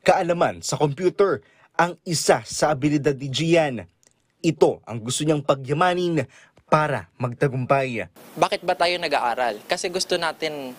kaalaman sa computer ang isa sa abilidad ni Gian. Ito ang gusto niyang pagyamanin para magtagumpay. Bakit ba tayo nag-aaral? Kasi gusto natin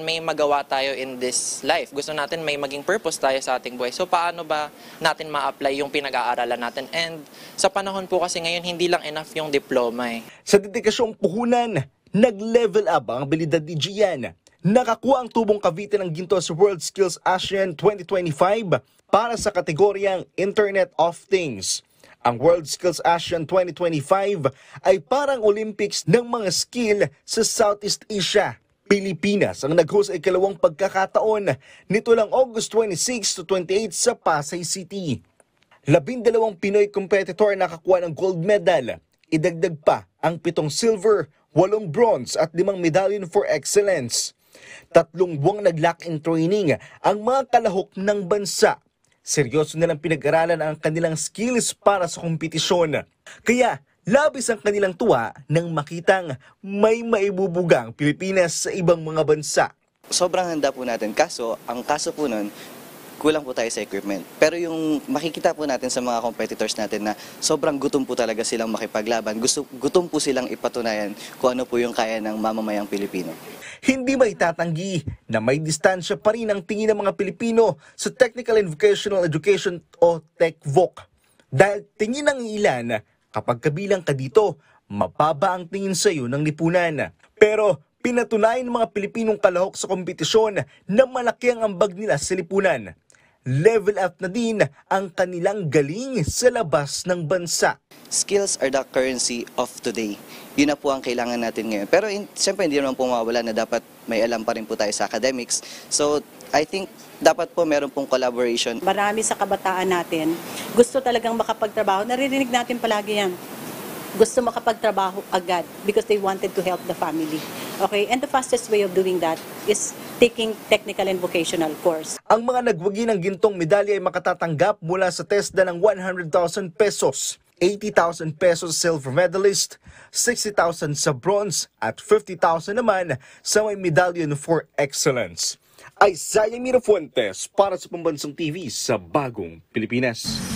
may magawa tayo in this life. Gusto natin may maging purpose tayo sa ating buhay. So paano ba natin ma-apply yung pinag-aaralan natin? And sa panahon po kasi ngayon, hindi lang enough yung diploma eh. Sa dedikasyong puhunan, nag-level up ang abilidad ni Gian. Nakakuha ang tubong Cavite ng ginto sa World Skills ASEAN 2025 para sa kategoryang Internet of Things. Ang World Skills ASEAN 2025 ay parang Olympics ng mga skill sa Southeast Asia. Pilipinas ang nag-host ay ikalawang pagkakataon nito lang August 26 to 28 sa Pasay City. 12 Pinoy competitor nakakuha ng gold medal. Idagdag pa ang 7 silver, 8 bronze at 5 medallion for excellence. 3 buwang nag-lock in training ang mga kalahok ng bansa. Seryoso nilang pinag-aralan ang kanilang skills para sa kompetisyon. Kaya labis ang kanilang tuwa nang makitang may maibubuga ang Pilipinas sa ibang mga bansa. Sobrang handa po natin, ang kaso po nun, kulang po tayo sa equipment. Pero yung makikita po natin sa mga competitors natin na sobrang gutom po talaga silang makipaglaban. Gutom po silang ipatunayan kung ano po yung kaya ng mamamayang Pilipino. Hindi maitatanggi na may distansya pa rin ang tingin ng mga Pilipino sa Technical and Vocational Education o TECVOC. Dahil tingin ng ilan, kapag kabilang ka dito, mababa ang tingin sa iyo ng lipunan. Pero pinatunayan ng mga Pilipinong kalahok sa kompetisyon na malaki ang ambag nila sa lipunan. Level up na din ang kanilang galing sa labas ng bansa. Skills are the currency of today. Yun na po ang kailangan natin ngayon. Pero siyempre hindi naman po mawawala na dapat may alam pa rin po tayo sa academics. So I think dapat po meron pong collaboration. Marami sa kabataan natin gusto talagang makapagtrabaho. Naririnig natin palagi yan. Gusto makapagtrabaho agad because they wanted to help the family. Okay, and the fastest way of doing that is taking technical and vocational course. Ang mga nagwagi ng gintong medalya ay makatatanggap mula sa TESDA ng 100,000 pesos, 80,000 pesos silver medalist, 60,000 sa bronze at 50,000 naman sa may medallion for excellence. Isaiah Mirafuentes para sa Pambansang TV sa Bagong Pilipinas.